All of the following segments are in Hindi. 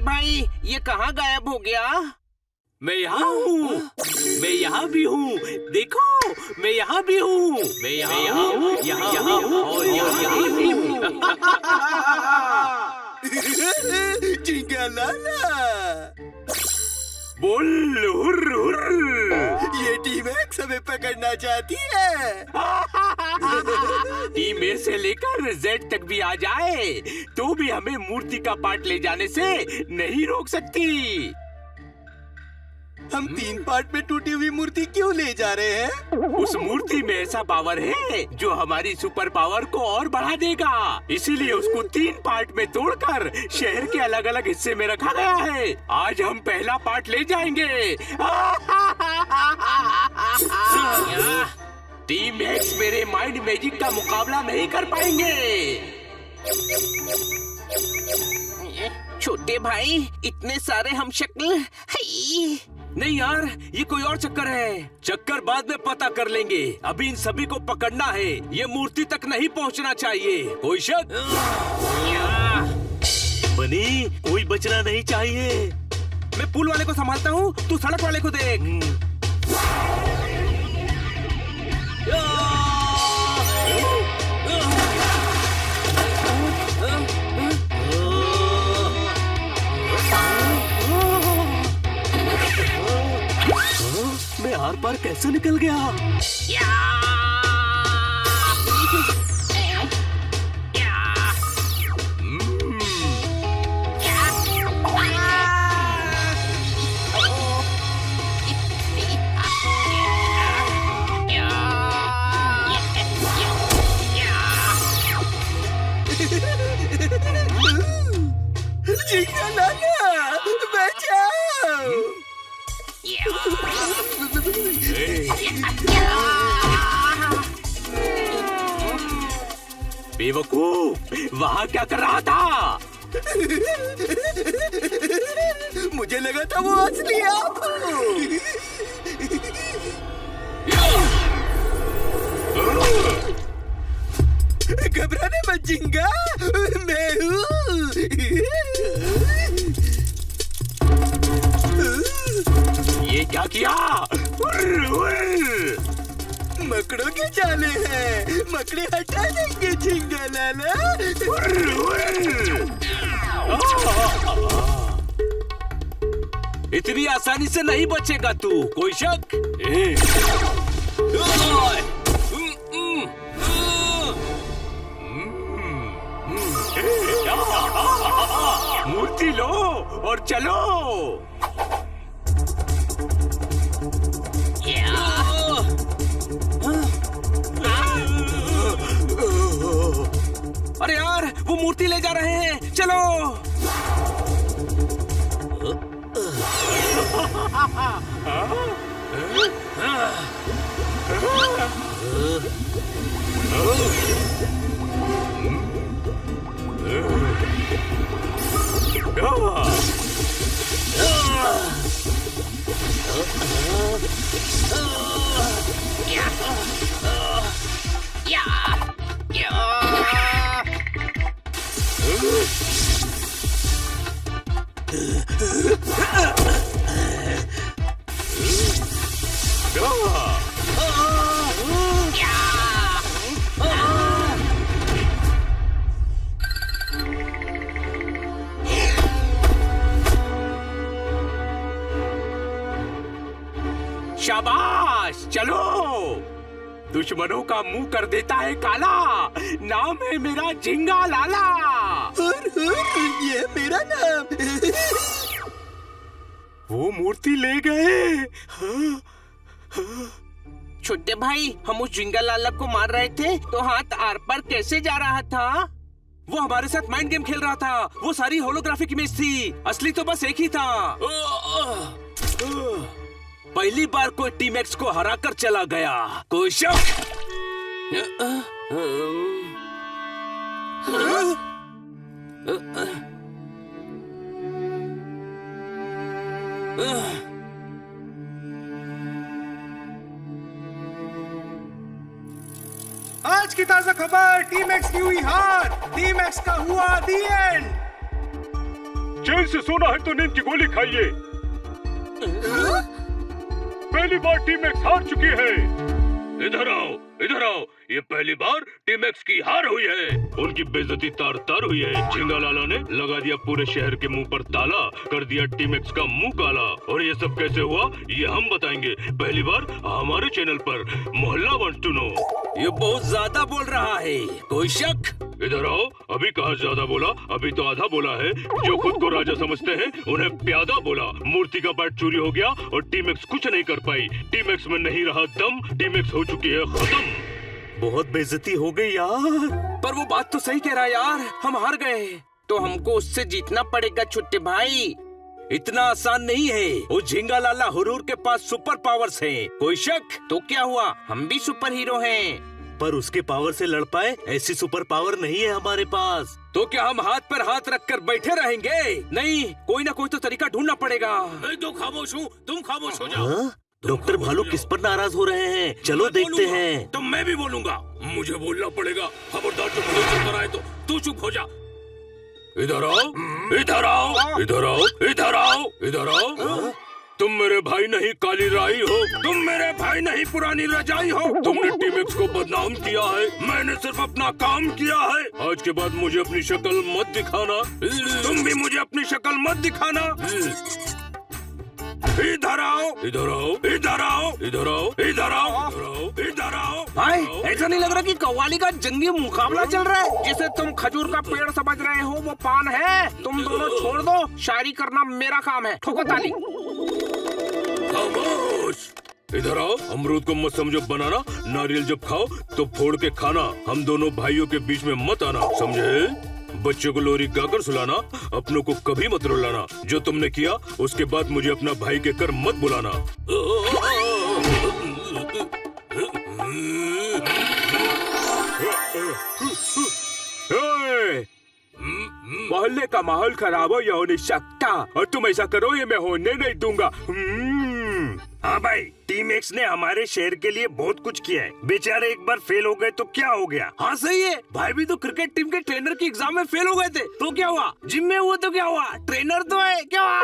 भाई ये कहाँ गायब हो गया? मैं यहाँ हूँ, मैं यहाँ भी हूँ, देखो मैं यहाँ भी हूँ, मैं यहाँ हूँ, यहाँ हूँ और यहाँ भी हूँ। जिंगालाला बोल हुर्र हुर्र। ये टीम एक्स हमें पकड़ना चाहती है। टीम ए से लेकर जेड तक भी आ जाए तो भी हमें मूर्ति का पार्ट ले जाने से नहीं रोक सकती। हम 3 पार्ट में टूटी हुई मूर्ति क्यों ले जा रहे हैं? उस मूर्ति में ऐसा पावर है जो हमारी सुपर पावर को और बढ़ा देगा, इसीलिए उसको 3 पार्ट में तोड़कर शहर के अलग अलग हिस्से में रखा गया है। आज हम पहला पार्ट ले जाएंगे। टीम एक्स मेरे माइंड मैजिक का मुकाबला नहीं कर पाएंगे। छोटे भाई इतने सारे हम शक्ल नहीं यार, ये कोई और चक्कर है। चक्कर बाद में पता कर लेंगे, अभी इन सभी को पकड़ना है। ये मूर्ति तक नहीं पहुंचना चाहिए। कोई शक? बनी, कोई बचना नहीं चाहिए। मैं पुल वाले को संभालता हूँ, तू सड़क वाले को देख। मैं आर पार कैसे निकल गया? जिंगालाला बचाओ। बेवकूफ, वहाँ क्या कर रहा था? मुझे लगा था वो असली आप हो। घबराने मत जिंगा, मैं हूँ। ये क्या किया? मकड़ों के जाले हैं, मकड़े हटा देंगे जिंगालाला। इतनी आसानी से नहीं बचेगा तू, कोई शक? मूर्ति लो और चलो। अरे यार, वो मूर्ति ले जा रहे हैं, चलो। शाबाश, चलो। दुश्मनों का मुंह कर देता है काला। नाम है मेरा जिंगालाला। ये मेरा नाम। वो मूर्ति ले गए। छोटे भाई, हम उस जिंगालाला को मार रहे थे तो हाथ आर पार कैसे जा रहा था? वो हमारे साथ माइंड गेम खेल रहा था। वो सारी होलोग्राफिक इमेज थी, असली तो बस एक ही था। पहली बार कोई टीम एक्स को हराकर चला गया, कोई शक? आज की ताजा खबर, टीम एक्स की हुई हार, टीम एक्स का हुआ दी एंड। चैन से सोना है तो नींद की गोली खाइए। पहली बार टीम एक्स हार चुकी है। इधर आओ, इधर आओ। ये पहली बार टीम एक्स की हार हुई है। उनकी बेइज्जती तार तार हुई है। झिंगा लाला ने लगा दिया पूरे शहर के मुंह पर ताला, कर दिया टीम एक्स का मुंह काला। और ये सब कैसे हुआ ये हम बताएंगे पहली बार हमारे चैनल पर। मोहल्ला वांट्स टू नो। ये बहुत ज्यादा बोल रहा है, कोई शक? इधर आओ। अभी कहा ज्यादा बोला, अभी तो आधा बोला है। जो खुद को राजा समझते हैं उन्हें प्यादा बोला। मूर्ति का पार्ट चोरी हो गया और टीम एक्स कुछ नहीं कर पाई। टीम एक्स में नहीं रहा दम, टीम एक्स हो चुकी है खत्म। बहुत बेइज्जती हो गई यार। पर वो बात तो सही कह रहा है यार, हम हार गए। तो हमको उससे जीतना पड़ेगा छोटे भाई। इतना आसान नहीं है। वो झिंगा लाला हुरूर के पास सुपर पावर्स हैं। कोई शक? तो क्या हुआ, हम भी सुपर हीरो हैं। पर उसके पावर से लड़ पाए ऐसी सुपर पावर नहीं है हमारे पास। तो क्या हम हाथ पर हाथ रखकर बैठे रहेंगे? नहीं, कोई ना कोई तो तरीका ढूंढना पड़ेगा। मैं तो खामोश हूँ, तुम खामोश हो जाओ। हाँ? डॉक्टर भालू किस पर नाराज हो रहे हैं? चलो देखते हैं। तो मैं भी बोलूंगा, मुझे बोलना पड़ेगा। खबरदार तुम मुझे चुप कराए तो तू चुप हो जा। इधर आओ, इधर आओ, इधर आओ, इधर आओ, इधर आओ। तुम मेरे भाई नहीं काली राई हो। तुम मेरे भाई नहीं पुरानी रजाई हो। तुमने टीम एक्स को बदनाम किया है। मैंने सिर्फ अपना काम किया है। आज के बाद मुझे अपनी शक्ल मत दिखाना। तुम भी मुझे अपनी शक्ल मत दिखाना। इधर आओ, इधर आओ, इधर आओ, इधर आओ, इधर आओ, इधर आओ। इधर आओ। भाई, ऐसा नहीं लग रहा कि कव्वाली का जंगी मुकाबला चल रहा है? जिसे तुम खजूर का पेड़ समझ रहे हो वो पान है। तुम दोनों छोड़ दो, शायरी करना मेरा काम है। ठोको ताली। खामोश। इधर आओ। अमरूद को मत समझो बनाना। नारियल जब खाओ तो फोड़ के खाना। हम दोनों भाइयों के बीच में मत आना, समझे? बच्चों को लोरी गाकर सुलाना, अपनों को कभी मत रुलाना। जो तुमने किया उसके बाद मुझे अपना भाई के कर मत बुलाना। मोहल्ले का माहौल खराब हो यह हो नहीं सकता, और तुम ऐसा करो ये मैं होने नहीं दूंगा। हाँ भाई, टीम एक्स ने हमारे शहर के लिए बहुत कुछ किया है। बेचारे एक बार फेल हो गए तो क्या हो गया? हाँ सही है, भाई भी तो क्रिकेट टीम के ट्रेनर की एग्जाम में फेल हो गए थे। तो क्या हुआ? जिम में हुआ तो क्या हुआ? ट्रेनर तो है, क्या हुआ?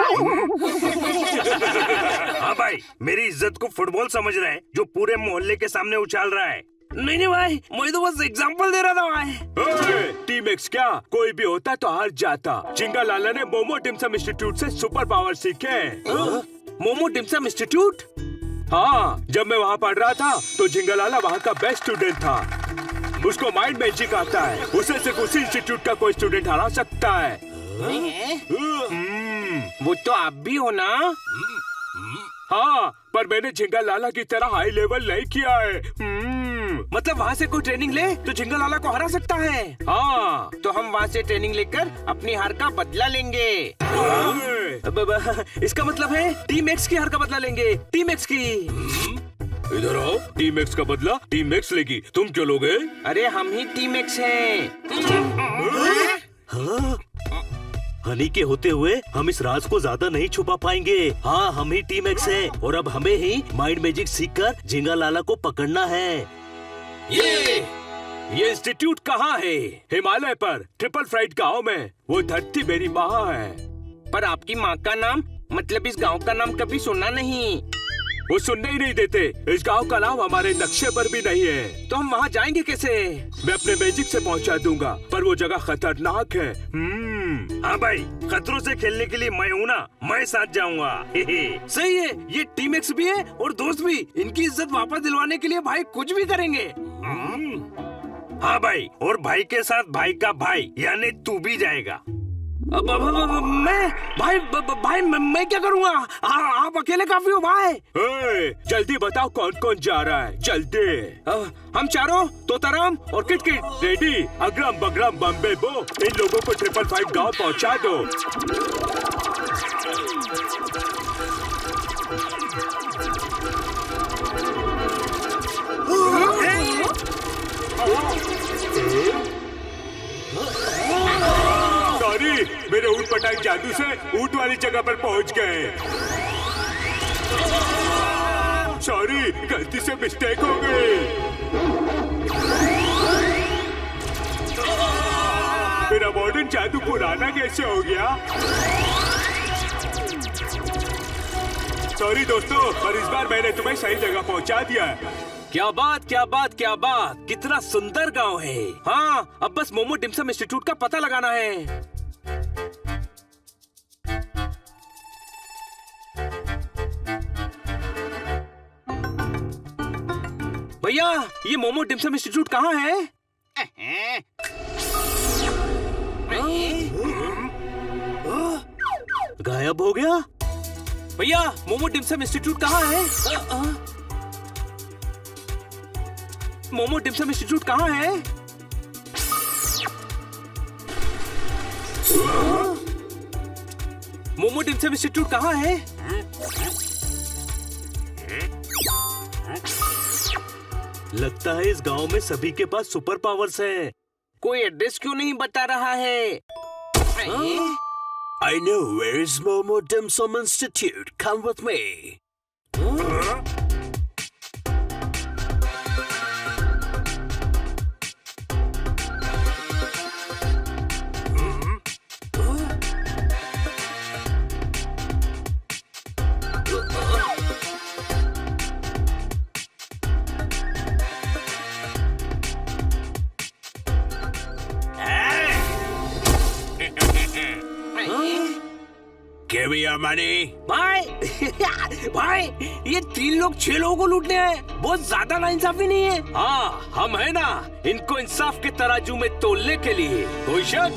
हाँ भाई, मेरी इज्जत को फुटबॉल समझ रहा है जो पूरे मोहल्ले के सामने उछाल रहा है। नहीं भाई, मैं तो बस एग्जांपल दे रहा था भाई। टीम एक्स क्या कोई भी होता तो हार जाता। झिंगा लाला ने मोमो डिम्सम इंस्टीट्यूट से सुपर पावर सीखे। Momo dim sum institute? हाँ, जब मैं वहाँ पढ़ रहा था तो झिंगा लाला वहाँ का बेस्ट स्टूडेंट था। उसको माइंड मैजिक आता है। उसे सिर्फ उसी इंस्टीट्यूट का कोई स्टूडेंट हरा सकता है। वो तो आप भी हो ना? हाँ, पर मैंने झिंगा लाला की तरह हाई लेवल नहीं किया है। मतलब वहाँ से कोई ट्रेनिंग ले तो झिंगा लाला को हरा सकता है। हाँ, तो हम वहाँ से ट्रेनिंग लेकर अपनी हार का बदला लेंगे। इसका मतलब है टीम एक्स की हार का बदला लेंगे। टीम एक्स की। इधर आओ। टीम एक्स का बदला टीम एक्स लेगी, तुम क्यों लोगे? अरे हम ही टीम एक्स हैं। हाँ? हनी के होते हुए हम इस राज को ज्यादा नहीं छुपा पाएंगे। हाँ, हम ही टीम एक्स हैं और अब हमें ही माइंड मैजिक सीखकर झिंगा लाला को पकड़ना है। ये इंस्टीट्यूट कहाँ है? हिमालय पर ट्रिपल फ्लाइट गाँव में। वो धरती मेरी माँ है। पर आपकी माँ का नाम, मतलब इस गांव का नाम कभी सुना नहीं। वो सुनने ही नहीं देते। इस गांव का नाम हमारे नक्शे पर भी नहीं है। तो हम वहाँ जाएंगे कैसे? मैं अपने मैजिक से पहुँचा दूंगा, पर वो जगह खतरनाक है। हाँ भाई, खतरों से खेलने के लिए मैं हूँ ना, मैं साथ जाऊंगा। सही है, ये टीम एक्स भी है और दोस्त भी। इनकी इज्जत वापस दिलवाने के लिए भाई कुछ भी करेंगे। हाँ भाई, और भाई के साथ भाई का भाई यानी तू भी जाएगा। मैं भाई मैं क्या करूँगा? आप अकेले काफी हो भाई। जल्दी बताओ कौन कौन जा रहा है, जल्दी। हम चारों, तोताराम और किटकिट रेडी। अग्रम बग्रम बम्बे बो, इन लोगों को ट्रिपल फाइट गाँव पहुँचा दो। मेरे ऊँट पटांग जादू से ऊँट वाली जगह पर पहुंच गए। सॉरी, गलती से मिस्टेक हो गई। मेरा मॉडर्न जादू पुराना कैसे हो गया? सॉरी दोस्तों, पर इस बार मैंने तुम्हें सही जगह पहुंचा दिया है। क्या बात क्या बात क्या बात, कितना सुंदर गांव है। हाँ, अब बस मोमो डिम्सम इंस्टीट्यूट का पता लगाना है। भैया, ये मोमो डिम्सम इंस्टीट्यूट कहाँ है? गायब हो गया। भैया, मोमो डिम्सम इंस्टीट्यूट कहाँ है? मोमो डिम्सम इंस्टीट्यूट कहाँ है? मोमो डिम्सम इंस्टीट्यूट कहाँ है? लगता है इस गांव में सभी के पास सुपर पावर्स हैं। कोई एड्रेस क्यों नहीं बता रहा है? I know where is Momo Dim Sum Institute. Come with me. Give me your money. भाई भाई, ये 3 लोग 6 लोगों को लूटने आए। बहुत ज्यादा नाइंसाफी नहीं है? हाँ, हम है ना, इनको इंसाफ के तराजू में तोलने के लिए। कोई शक?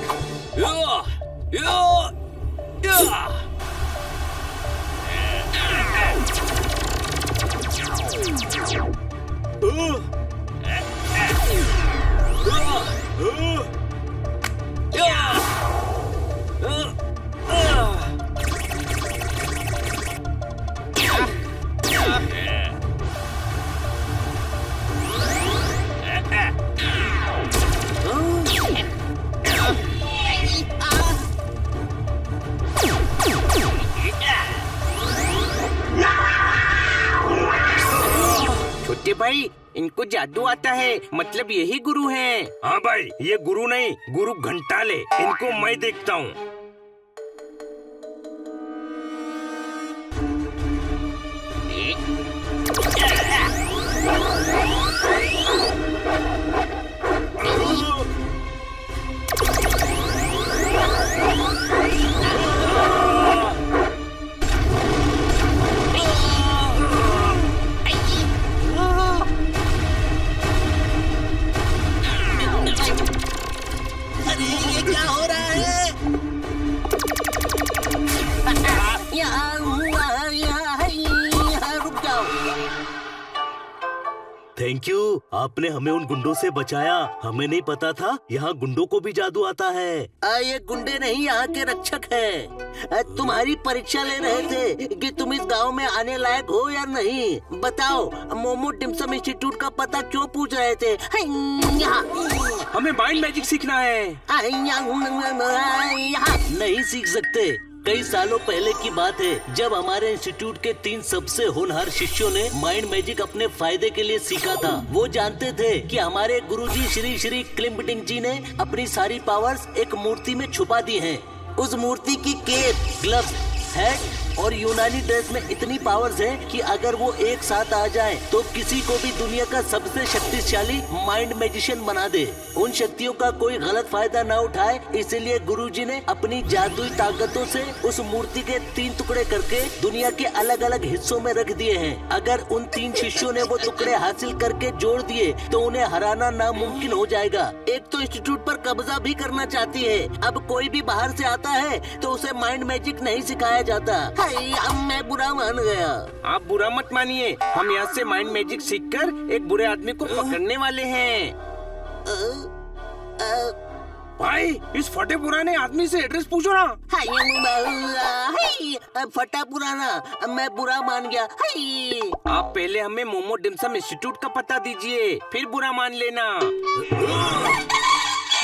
छोटे भाई, इनको जादू आता है, मतलब यही गुरु हैं। हाँ भाई, ये गुरु नहीं, गुरु घंटाले। इनको मैं देखता हूँ। थैंक यू, आपने हमें उन गुंडों से बचाया। हमें नहीं पता था यहाँ गुंडों को भी जादू आता है। ये गुंडे नहीं, यहाँ के रक्षक हैं। तुम्हारी परीक्षा ले रहे थे कि तुम इस गांव में आने लायक हो या नहीं। बताओ, मोमो डिम्सम इंस्टीट्यूट का पता क्यों पूछ रहे थे? हमें माइंड मैजिक सीखना है। नहीं सीख सकते। कई सालों पहले की बात है, जब हमारे इंस्टीट्यूट के 3 सबसे होनहार शिष्यों ने माइंड मैजिक अपने फायदे के लिए सीखा था। वो जानते थे कि हमारे गुरुजी श्री श्री क्लिम्पटिंग जी ने अपनी सारी पावर्स एक मूर्ति में छुपा दी हैं। उस मूर्ति की केप, ग्लव्स, हैट और यूनानी ड्रेस में इतनी पावर्स हैं कि अगर वो एक साथ आ जाए तो किसी को भी दुनिया का सबसे शक्तिशाली माइंड मैजिशियन बना दे। उन शक्तियों का कोई गलत फायदा न उठाए, इसलिए गुरुजी ने अपनी जादुई ताकतों से उस मूर्ति के 3 टुकड़े करके दुनिया के अलग अलग हिस्सों में रख दिए हैं। अगर उन 3 शिष्यों ने वो टुकड़े हासिल करके जोड़ दिए तो उन्हें हराना नामुमकिन हो जाएगा। एक तो इंस्टीट्यूट पर कब्जा भी करना चाहती है। अब कोई भी बाहर से आता है तो उसे माइंड मैजिक नहीं सिखाया जाता। अब मैं बुरा मान गया। आप बुरा मत मानिए, हम यहाँ से माइंड मैजिक सीखकर एक बुरे आदमी को पकड़ने वाले हैं। भाई, इस फटे पुराने आदमी से एड्रेस पूछो ना। फटा पुराना, मैं बुरा मान गया। आप पहले हमें मोमो डिम्सम इंस्टीट्यूट का पता दीजिए, फिर बुरा मान लेना।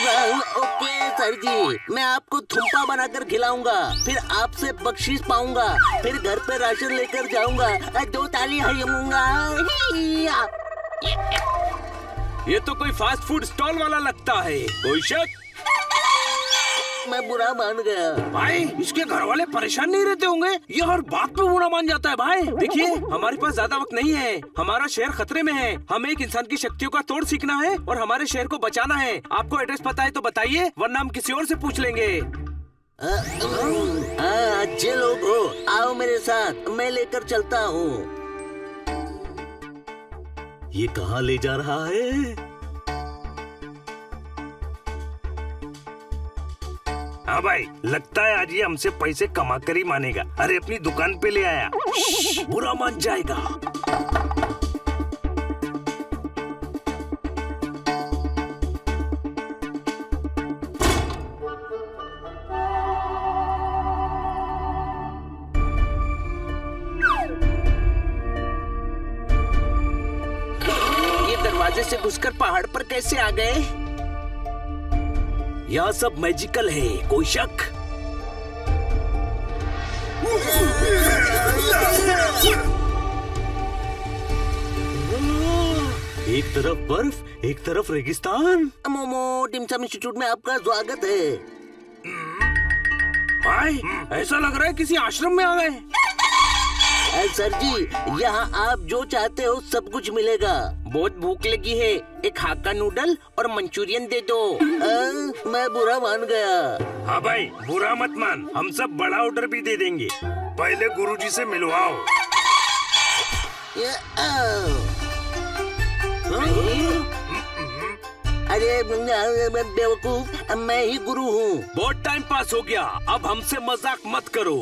ओके सर जी, मैं आपको थुम्पा बनाकर खिलाऊंगा, फिर आपसे बख्शीश पाऊंगा, फिर घर पे राशन लेकर जाऊंगा, 2 ताली हयूंगा। ये तो कोई फास्ट फूड स्टॉल वाला लगता है। कोई शक? मैं बुरा मान गया। भाई इसके घर वाले परेशान नहीं रहते होंगे? ये हर बात पे बुरा मान जाता है भाई। देखिए हमारे पास ज्यादा वक्त नहीं है, हमारा शहर खतरे में है। हमें एक इंसान की शक्तियों का तोड़ सीखना है और हमारे शहर को बचाना है। आपको एड्रेस पता है तो बताइए, वरना हम किसी और से पूछ लेंगे। अच्छे लोग हो, आओ मेरे साथ, मैं लेकर चलता हूँ। ये कहाँ ले जा रहा है? हाँ भाई, लगता है आज ये हमसे पैसे कमा कर ही मानेगा। अरे अपनी दुकान पे ले आया। बुरा मान जाएगा। ये दरवाजे से घुसकर पहाड़ पर कैसे आ गए? यह सब मैजिकल है, कोई शक? एक तरफ बर्फ, एक तरफ रेगिस्तान। मोमो टिमसम इंस्टीट्यूट में आपका स्वागत है। भाई ऐसा लग रहा है किसी आश्रम में आ गए। सर जी, यहाँ आप जो चाहते हो सब कुछ मिलेगा। बहुत भूख लगी है, एक हाक्का नूडल और मंचूरियन दे दो। मैं बुरा मान गया। हाँ भाई, बुरा मत मान, हम सब बड़ा ऑर्डर भी दे देंगे। पहले गुरुजी से मिलवाओ। अरे बेवकूफ, मैं ही गुरु हूँ। बहुत टाइम पास हो गया, अब हमसे मजाक मत करो।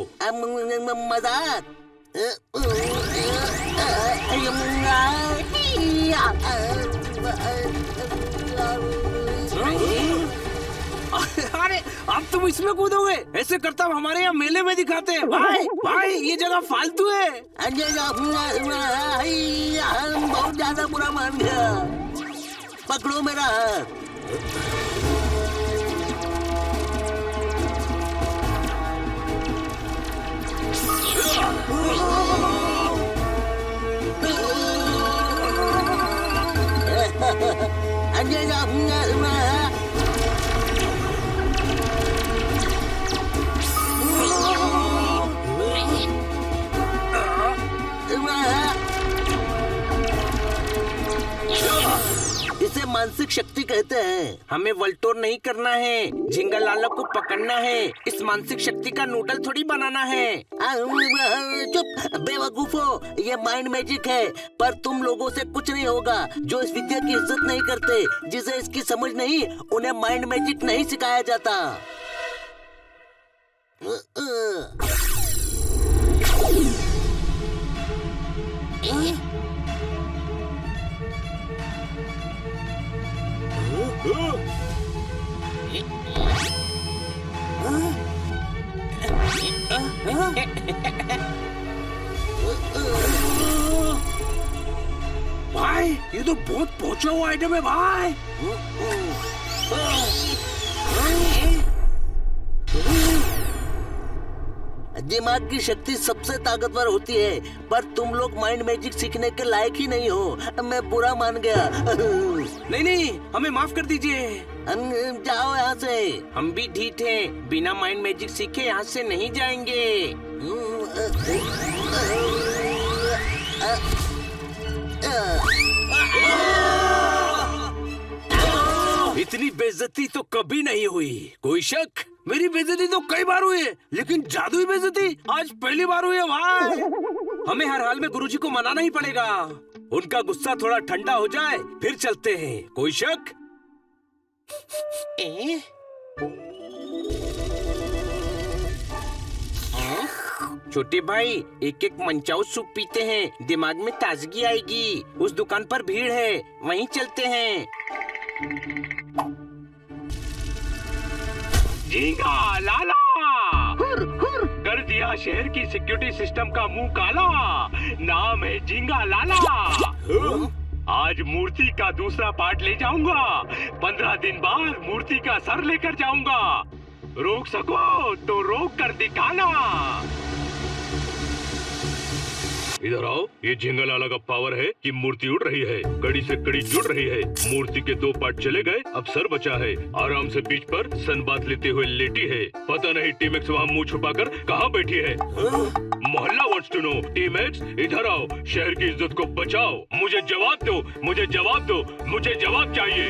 मजाक? अरे अब तुम इसमें कूदोगे? ऐसे करता हमारे यहाँ मेले में दिखाते हैं। भाई भाई ये जगह फालतू है। बहुत ज्यादा बुरा मान गया। पकड़ो मेरा हाथ। इसे मानसिक शक्ति कहते हैं। हमें वल्टोर नहीं करना है, झिंगालाला को पकड़ना है। इस मानसिक शक्ति का नूडल थोड़ी बनाना है। चुप बेवकूफो, ये माइंड मैजिक है। पर तुम लोगों से कुछ नहीं होगा। जो इस विद्या की इज्जत नहीं करते, जिसे इसकी समझ नहीं, उन्हें माइंड मैजिक नहीं सिखाया जाता। भाई ये तो बहुत पहुंचा हुआ आइटम है भाई। दिमाग की शक्ति सबसे ताकतवर होती है, पर तुम लोग माइंड मैजिक सीखने के लायक ही नहीं हो। मैं बुरा मान गया। नहीं नहीं, हमें माफ कर दीजिए। जाओ यहाँ से। हम भी ढीठ हैं, बिना माइंड मैजिक सीखे यहाँ से नहीं जाएंगे। इतनी बेइज्जती तो कभी नहीं हुई। कोई शक? मेरी बेइज्जती तो कई बार हुई है, लेकिन जादुई बेइज्जती आज पहली बार हुई है भाई। हमें हर हाल में गुरुजी को मनाना ही पड़ेगा। उनका गुस्सा थोड़ा ठंडा हो जाए फिर चलते हैं। कोई शक? छोटे भाई, एक एक मंचाऊ सूप पीते हैं, दिमाग में ताजगी आएगी। उस दुकान पर भीड़ है, वहीं चलते हैं। झींगा लाला कर दिया शहर की सिक्योरिटी सिस्टम का मुंह काला। नाम है झींगा लाला। आज मूर्ति का दूसरा पार्ट ले जाऊंगा। 15 दिन बाद मूर्ति का सर लेकर जाऊंगा। रोक सको तो रोक कर दिखाना। इधर आओ। ये झिंगालाला का पावर है कि मूर्ति उड़ रही है, कड़ी से कड़ी जुड़ रही है। मूर्ति के 2 पार्ट चले गए, अब सर बचा है। आराम से बीच पर सन बात लेते हुए लेटी है। पता नहीं टीमैक्स वहाँ मुंह छुपाकर कहाँ बैठी है। मोहल्ला वांट्स टू नो। टीमैक्स इधर आओ, शहर की इज्जत को बचाओ। मुझे जवाब दो, मुझे जवाब दो, मुझे जवाब चाहिए।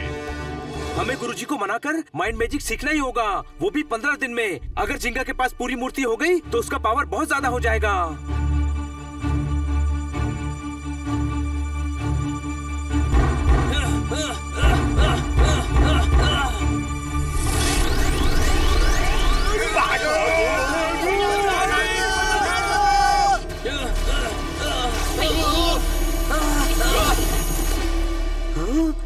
हमें गुरुजी को मनाकर माइंड मैजिक सीखना ही होगा, वो भी 15 दिन में। अगर जिंगा के पास पूरी मूर्ति हो गई तो उसका पावर बहुत ज्यादा हो जाएगा।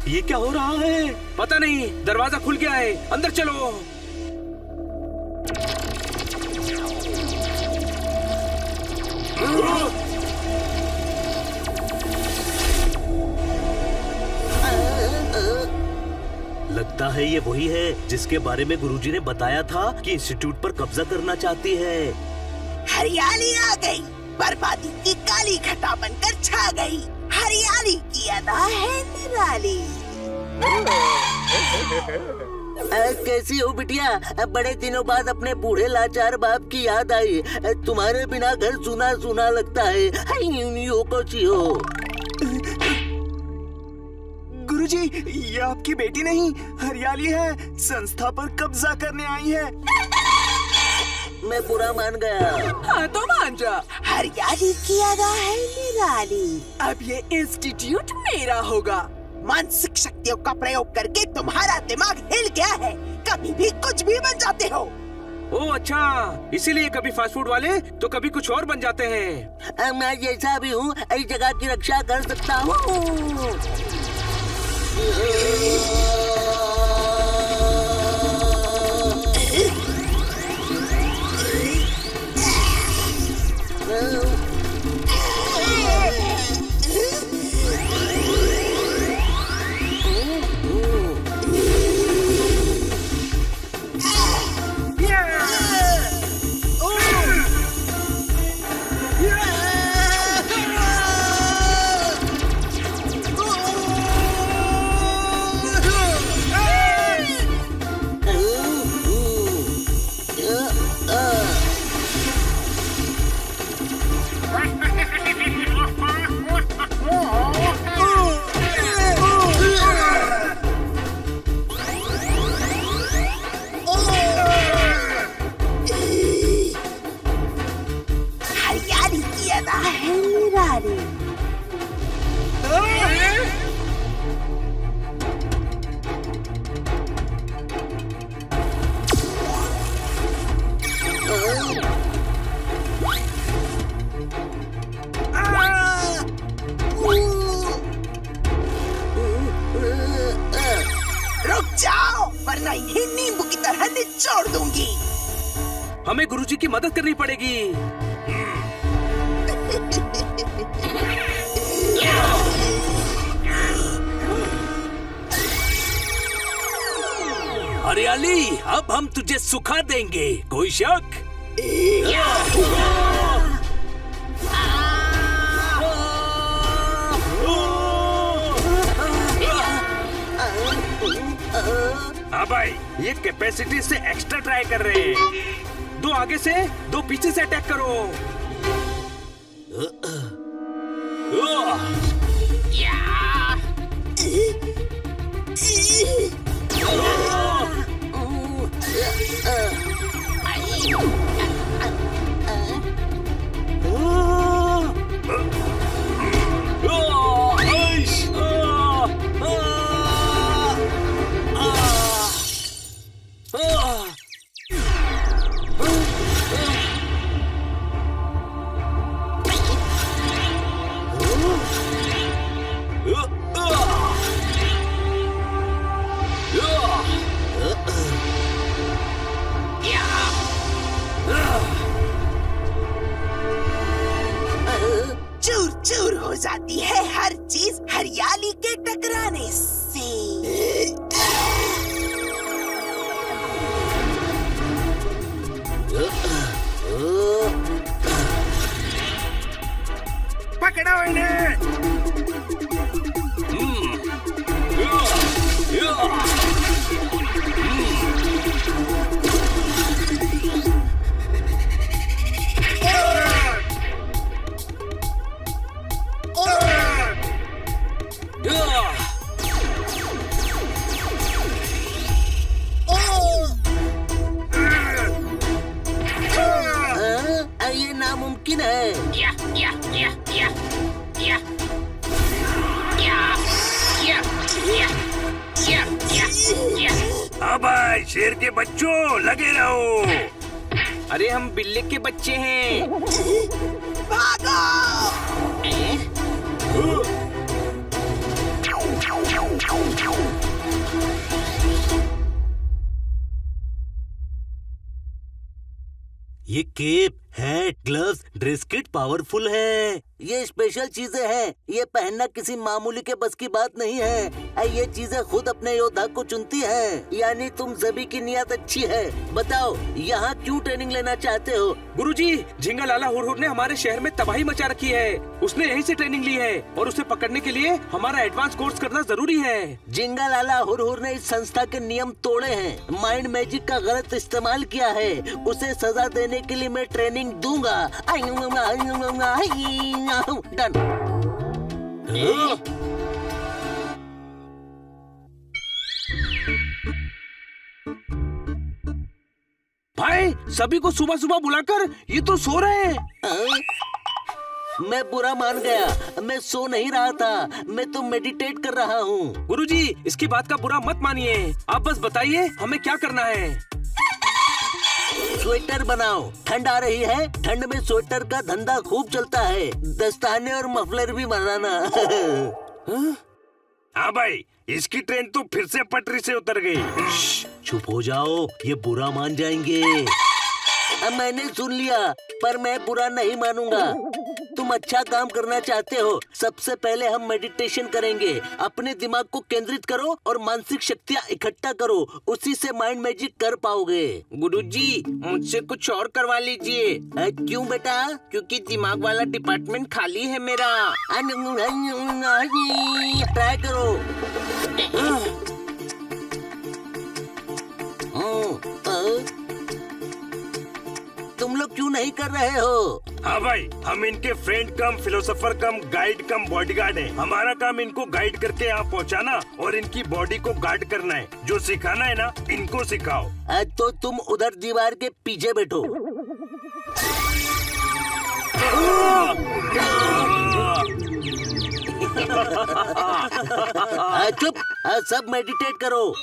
ये क्या हो रहा है? पता नहीं, दरवाजा खुल गया है, अंदर चलो। लगता है ये वही है जिसके बारे में गुरुजी ने बताया था कि इंस्टीट्यूट पर कब्जा करना चाहती है। हरियाली आ गई, बर्बादी की काली घटा बनकर छा गई। हरियाली की अदा है निराली। कैसी हो बिटिया? बड़े दिनों बाद अपने बूढ़े लाचार बाप की याद आई। तुम्हारे बिना घर सुना सुना लगता है। कैसी हो? गुरुजी, ये आपकी बेटी नहीं, हरियाली है। संस्था पर कब्जा करने आई है। मैं बुरा मान गया। हाँ तो मान जा। हरियाली की अदा है निराली। अब ये इंस्टीट्यूट मेरा होगा। मानसिक शक्तियों का प्रयोग करके तुम्हारा दिमाग हिल गया है। कभी भी कुछ भी बन जाते हो। ओह अच्छा, इसीलिए कभी फास्ट फूड वाले तो कभी कुछ और बन जाते हैं। मैं जैसा भी हूँ इस जगह की रक्षा कर सकता हूँ। रुक जाओ, वरना इन्हें नींबू की तरह निचोड़ दूंगी। हमें गुरुजी की मदद करनी पड़ेगी। हरियाली, अब हम तुझे सुखा देंगे, कोई शक? हाँ भाई, ये कैपेसिटी से एक्स्ट्रा ट्राई कर रहे हैं। 2 आगे से 2 पीछे से अटैक करो। चूर चूर हो जाती है हर चीज हरियाली के टकराने से। शेर के बच्चों लगे रहो। अरे हम बिल्ली के बच्चे हैं। भागो! ये cape, hat, gloves, dress kit powerful है। ये स्पेशल चीजें हैं। ये पहनना किसी मामूली के बस की बात नहीं है। ये चीजें खुद अपने योद्धा को चुनती हैं। यानी तुम सभी की नियत अच्छी है। बताओ यहाँ क्यों ट्रेनिंग लेना चाहते हो? गुरुजी, झिंगा लाला हुरहुर ने हमारे शहर में तबाही मचा रखी है। उसने यहीं से ट्रेनिंग ली है और उसे पकड़ने के लिए हमारा एडवांस कोर्स करना जरूरी है। झिंगा लाला हुरहुर ने इस संस्था के नियम तोड़े हैं, माइंड मैजिक का गलत इस्तेमाल किया है। उसे सजा देने के लिए मैं ट्रेनिंग दूंगा। डन। भाई, सभी को सुबह सुबह बुलाकर ये तो सो रहे हैं। मैं बुरा मान गया। मैं सो नहीं रहा था, मैं तो मेडिटेट कर रहा हूँ। गुरुजी, इसकी बात का बुरा मत मानिए। आप बस बताइए हमें क्या करना है। स्वेटर बनाओ। ठंड आ रही है, ठंड में स्वेटर का धंधा खूब चलता है। दस्ताने और मफलर भी बनाना। हाँ भाई, इसकी ट्रेन तो फिर से पटरी से उतर गई। चुप हो जाओ, ये बुरा मान जाएंगे। मैंने सुन लिया, पर मैं बुरा नहीं मानूंगा। तुम अच्छा काम करना चाहते हो, सबसे पहले हम मेडिटेशन करेंगे। अपने दिमाग को केंद्रित करो और मानसिक शक्तियाँ इकट्ठा करो, उसी से माइंड मैजिक कर पाओगे। गुरुजी, मुझसे कुछ और करवा लीजिए। क्यों बेटा? क्योंकि दिमाग वाला डिपार्टमेंट खाली है मेरा। ट्राई करो। तुम लोग क्यों नहीं कर रहे हो? हाँ भाई, हम इनके फ्रेंड कम फिलोसोफर कम गाइड कम बॉडीगार्ड हैं। हमारा काम इनको गाइड करके यहाँ पहुँचाना और इनकी बॉडी को गार्ड करना है। जो सिखाना है ना, इनको सिखाओ। तो तुम उधर दीवार के पीछे बैठो। चुप, सब मेडिटेट करो।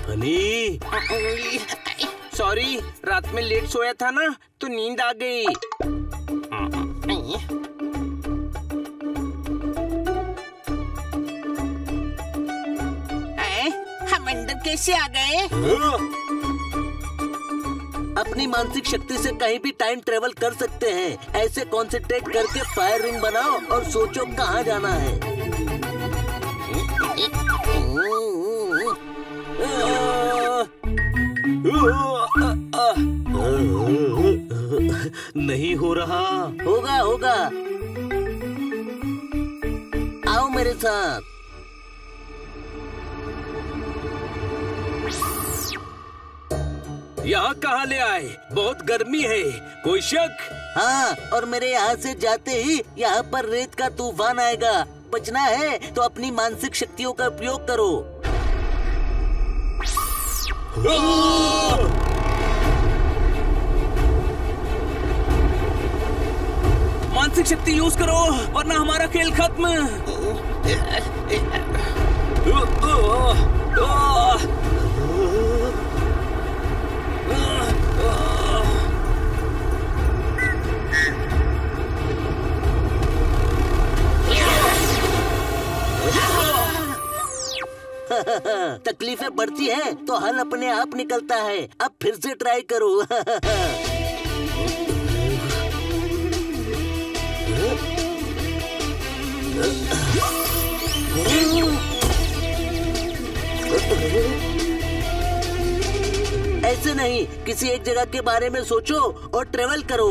हनी, सॉरी, रात में लेट सोया था ना, तो नींद आ गई। हम अंदर कैसे आ गए? अपनी मानसिक शक्ति से कहीं भी टाइम ट्रेवल कर सकते हैं। ऐसे कॉन्सेंट्रेट करके फायर रिंग बनाओ और सोचो कहाँ जाना है। नहीं हो रहा। होगा होगा, आओ मेरे साथ। यहाँ कहाँ ले आए? बहुत गर्मी है, कोई शक? हाँ, और मेरे यहाँ से जाते ही यहाँ पर रेत का तूफान आएगा। बचना है तो अपनी मानसिक शक्तियों का उपयोग करो। मानसिक शक्ति यूज करो, वरना हमारा खेल खत्म। तकलीफें बढ़ती हैं तो हल अपने आप निकलता है। अब फिर से ट्राई करो। ऐसे नहीं, किसी एक जगह के बारे में सोचो और ट्रेवल करो।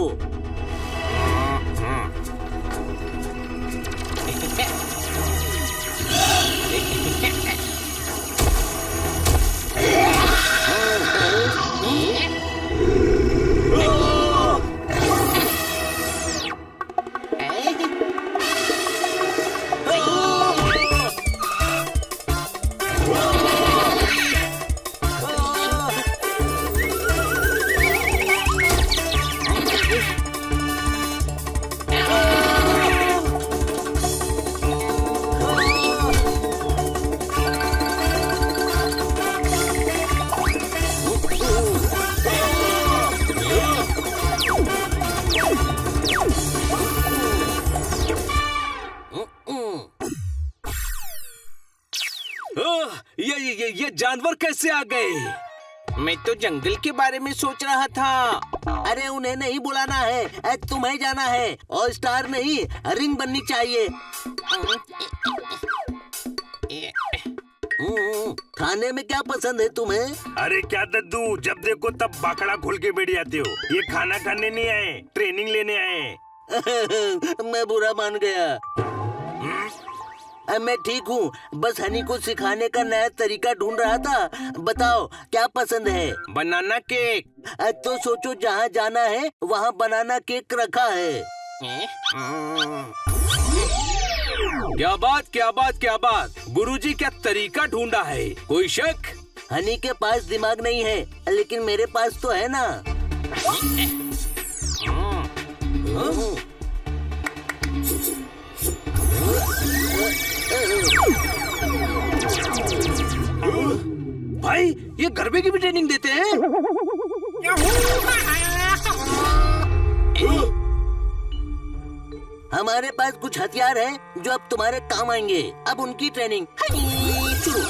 ये जानवर कैसे आ गए? मैं तो जंगल के बारे में सोच रहा था। अरे उन्हें नहीं बुलाना है, तुम्हें जाना है। और स्टार नहीं, रिंग बननी चाहिए। खाने में क्या पसंद है तुम्हें? अरे क्या दद्दू, जब देखो तब बाकड़ा खोल के बैठ जाते हो। ये खाना खाने नहीं आए, ट्रेनिंग लेने आए। मैं बुरा मान गया। मैं ठीक हूँ, बस हनी को सिखाने का नया तरीका ढूंढ रहा था। बताओ क्या पसंद है? बनाना केक। तो सोचो जहाँ जाना है वहाँ बनाना केक रखा है। क्या बात क्या बात क्या बात, गुरुजी क्या तरीका ढूंढा है? कोई शक? हनी के पास दिमाग नहीं है, लेकिन मेरे पास तो है ना। भाई ये गरबे की भी ट्रेनिंग देते हैं? हमारे पास कुछ हथियार हैं जो अब तुम्हारे काम आएंगे। अब उनकी ट्रेनिंग शुरू।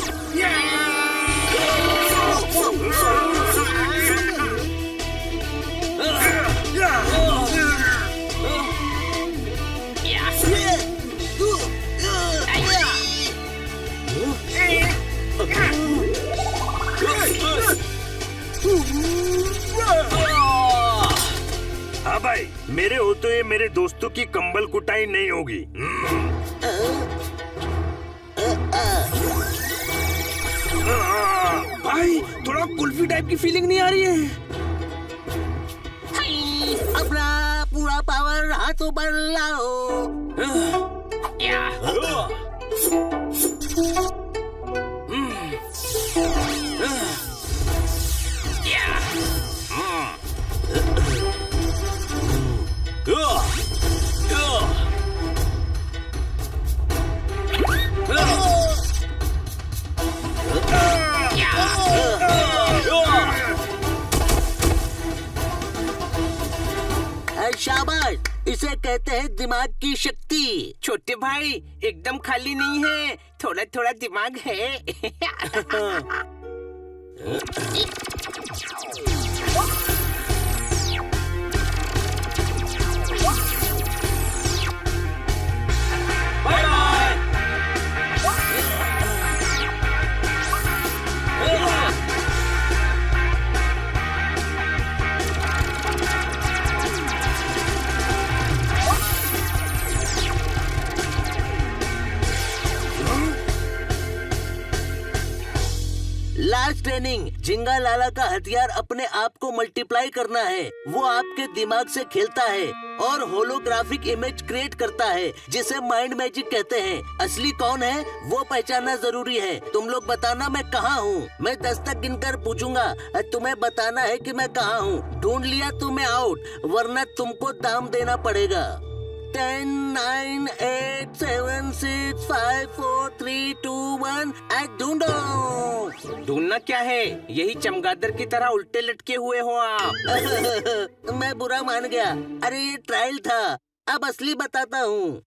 हाँ भाई, मेरे हो तो ये मेरे दोस्तों की कंबल कुटाई नहीं होगी। भाई थोड़ा कुल्फी टाइप की फीलिंग नहीं आ रही है? अपना पूरा पावर हाथों पर लाओ। शाबाश, इसे कहते हैं दिमाग की शक्ति। छोटे भाई एकदम खाली नहीं है, थोड़ा थोड़ा दिमाग है। Bye bye. लास्ट ट्रेनिंग, झिंगा लाला का हथियार अपने आप को मल्टीप्लाई करना है। वो आपके दिमाग से खेलता है और होलोग्राफिक इमेज क्रिएट करता है, जिसे माइंड मैजिक कहते हैं। असली कौन है वो पहचानना जरूरी है। तुम लोग बताना मैं कहाँ हूँ। मैं 10 तक गिनकर पूछूंगा, तुम्हें बताना है कि मैं कहाँ हूँ। ढूंढ लिया तो मैं आउट, वरना तुमको दाम देना पड़ेगा। 10, 9, 8, 7, 6, 5, 4, 3, 2, 1। ढूंढो। ढूंढना क्या है? यही चमगादड़ की तरह उल्टे लटके हुए हो आप। मैं बुरा मान गया। अरे ये ट्रायल था, अब असली बताता हूँ।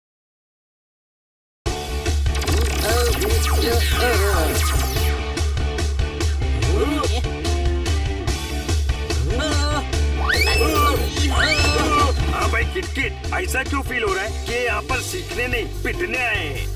हाँ भाई किटकिट, ऐसा क्यों फील हो रहा है कि यहाँ पर सीखने नहीं पिटने आए हैं?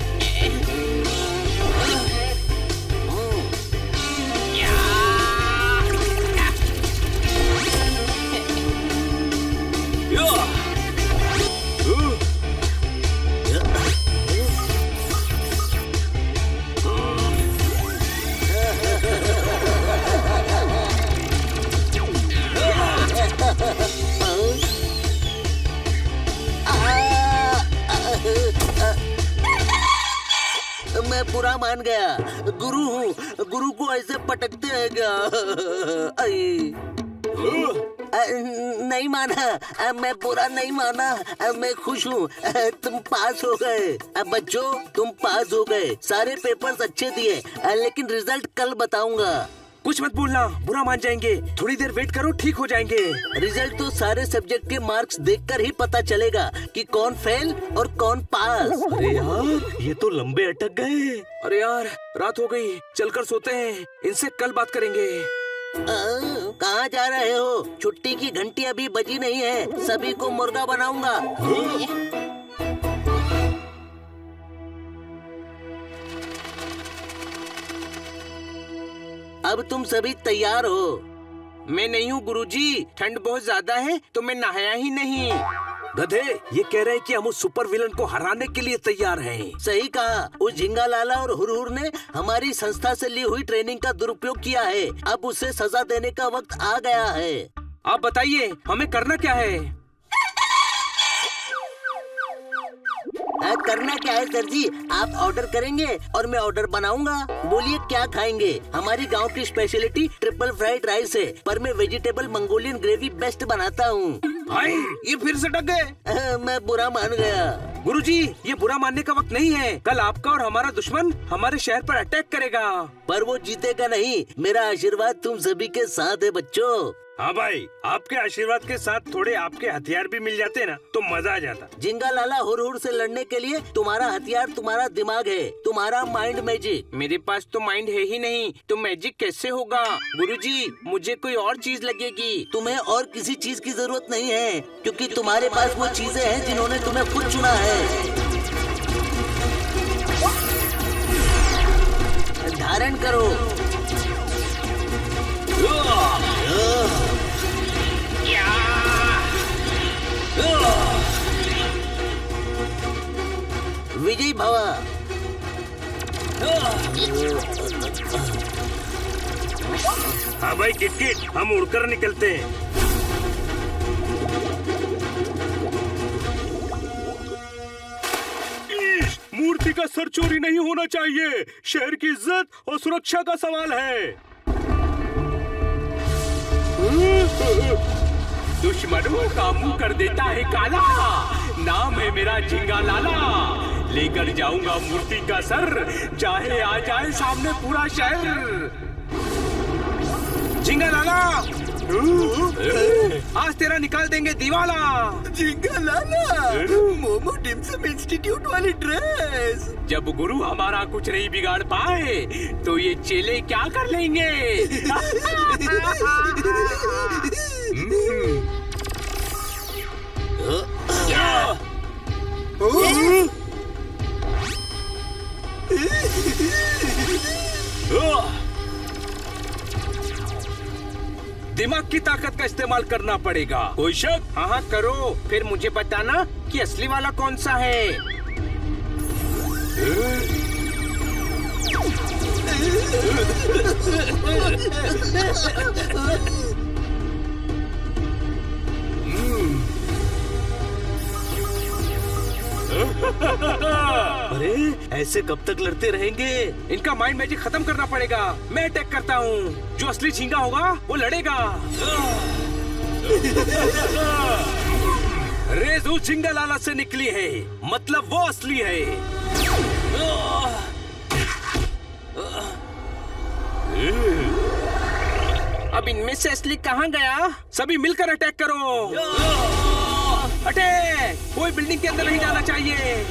मैं बुरा मान गया। गुरु हूँ, गुरु को ऐसे पटकते हैं क्या? नहीं माना, मैं बुरा नहीं माना, मैं खुश हूँ। तुम पास हो गए। बच्चों तुम पास हो गए, सारे पेपर्स अच्छे दिए, लेकिन रिजल्ट कल बताऊंगा। कुछ मत बोलना, बुरा मान जाएंगे। थोड़ी देर वेट करो, ठीक हो जाएंगे। रिजल्ट तो सारे सब्जेक्ट के मार्क्स देखकर ही पता चलेगा कि कौन फेल और कौन पास। अरे यार, ये तो लंबे अटक गए। अरे यार, रात हो गई, चलकर सोते हैं। इनसे कल बात करेंगे। कहाँ जा रहे हो? छुट्टी की घंटी अभी बजी नहीं है, सभी को मुर्गा बनाऊंगा। अब तुम सभी तैयार हो? मैं नहीं हूँ गुरुजी, ठंड बहुत ज्यादा है तो मैं नहाया ही नहीं। गधे, ये कह रहे हैं कि हम उस सुपर विलन को हराने के लिए तैयार हैं। सही कहा। उस झिंगा लाला और हुरहुर ने हमारी संस्था से ली हुई ट्रेनिंग का दुरुपयोग किया है। अब उसे सजा देने का वक्त आ गया है। आप बताइए, हमें करना क्या है? करना क्या है सर जी? आप ऑर्डर करेंगे और मैं ऑर्डर बनाऊंगा। बोलिए क्या खाएंगे? हमारी गांव की स्पेशलिटी ट्रिपल फ्राइड राइस है, पर मैं वेजिटेबल मंगोलियन ग्रेवी बेस्ट बनाता हूँ। हाय, ये फिर से डग गए। मैं बुरा मान गया। गुरुजी, ये बुरा मानने का वक्त नहीं है। कल आपका और हमारा दुश्मन हमारे शहर पर अटैक करेगा। पर वो जीतेगा नहीं। मेरा आशीर्वाद तुम सभी के साथ है बच्चों। हाँ भाई, आपके आशीर्वाद के साथ थोड़े आपके हथियार भी मिल जाते ना तो मजा आ जाता। झिंगा लाला हुरहुर से लड़ने के लिए तुम्हारा हथियार तुम्हारा दिमाग है, तुम्हारा माइंड मैजिक। मेरे पास तो माइंड है ही नहीं, तो मैजिक कैसे होगा? गुरुजी, मुझे कोई और चीज लगेगी। तुम्हें और किसी चीज की जरूरत नहीं है, क्योंकि तुम्हारे पास वो चीजें हैं जिन्होंने तुम्हें खुद चुना है। धारण करो। विजय भव। हाँ भाई किटकिट, हम उड़कर निकलते हैं। मूर्ति का सर चोरी नहीं होना चाहिए। शहर की इज्जत और सुरक्षा का सवाल है। दुश्मनों का मुंह कर देता है काला। नाम है मेरा झिंगा लाला। लेकर जाऊंगा मूर्ति का सर, चाहे आ जाए सामने पूरा शहर। झिंगा लाला, आज तेरा निकाल देंगे दीवाला। झिंगा लाला, मोमो डिम्सम इंस्टीट्यूट वाली ड्रेस। जब गुरु हमारा कुछ नहीं बिगाड़ पाए तो ये चेले क्या कर लेंगे? दिमाग की ताकत का इस्तेमाल करना पड़ेगा। कोई शक? हाँ हाँ करो, फिर मुझे बताना कि असली वाला कौन सा है। अरे ऐसे कब तक लड़ते रहेंगे? इनका माइंड मैजिक खत्म करना पड़ेगा। मैं अटैक करता हूँ। जो असली झींगा होगा वो लड़ेगा। रेजू झिंगा लाला से निकली है, मतलब वो असली है। अब इनमें से असली कहाँ गया? सभी मिलकर अटैक करो। अटैक! कोई बिल्डिंग के अंदर नहीं जाना चाहिए।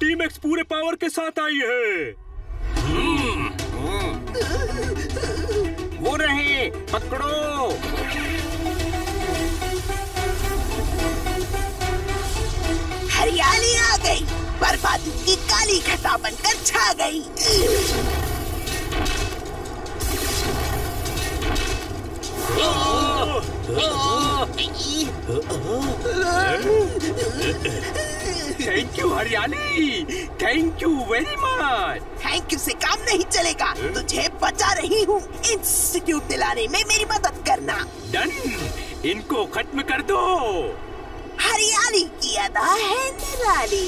टीम एक्स पूरे पावर के साथ आई है। वो रहे, पकड़ो। हरियाली आ गई, बर्बादी की काली घटा बनकर छा गई। थैंक यू हरियाली, thank you very much. Thank you से काम नहीं चलेगा, तुझे बचा रही हूँ। इंस्टीट्यूट दिलाने में मेरी मदद करना। डन, इनको खत्म कर दो। हरियाली की अदा है निराली।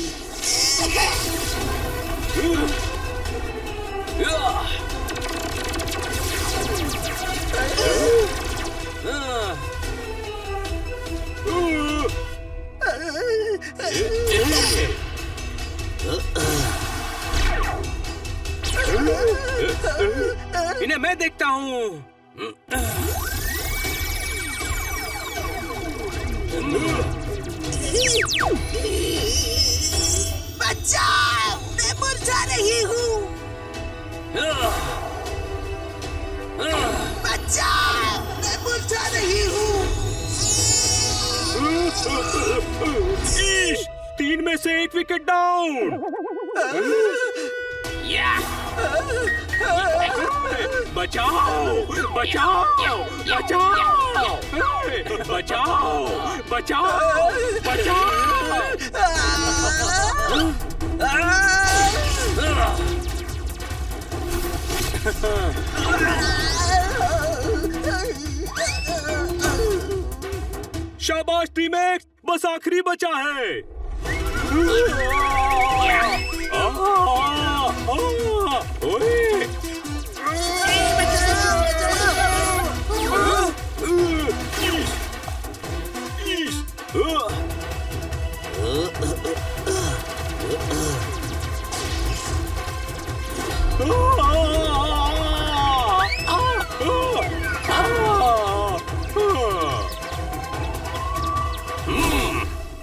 इन्हें मैं देखता हूँ। बचाओ, मैं मुरझा रही हूँ। बचाओ, मैं मुरझा रही हूँ। 3 में से 1 विकेट डाउन। बचाओ बचाओ बचाओ बचाओ बचाओ शाबाश टीम एक्स, बस आखिरी बचा है।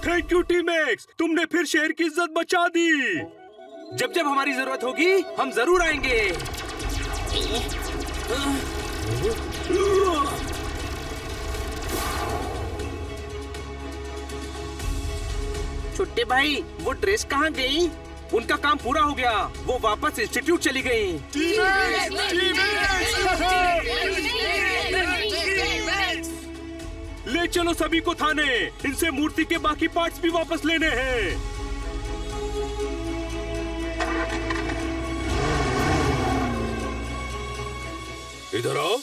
थैंक यू टीम एक्स, तुमने फिर शहर की इज्जत बचा दी। जब जब हमारी जरूरत होगी हम जरूर आएंगे। छोटे भाई, वो ड्रेस कहाँ गई? उनका काम पूरा हो गया, वो वापस इंस्टीट्यूट चली गई। ले चलो सभी को थाने, इनसे मूर्ति के बाकी पार्ट्स भी वापस लेने हैं। इधर आओ।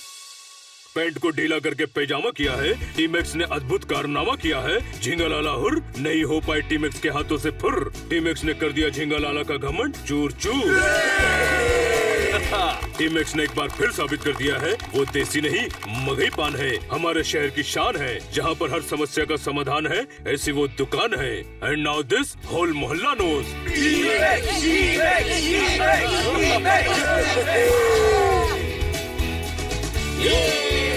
पैंट को ढीला करके पैजामा किया है, टीमेक्स ने अद्भुत कारनामा किया है। झिंगालाला हुर, नहीं हो पाए टीमेक्स के हाथों से फुर। टीमेक्स ने कर दिया झिंगालाला का घमंड चूर चूर। टीमेक्स ने एक बार फिर साबित कर दिया है वो देसी नहीं मगही पान है, हमारे शहर की शान है। जहाँ पर हर समस्या का समाधान है, ऐसी वो दुकान है। एंड नाउ दिस होल मोहल्ला नोज। Yeah!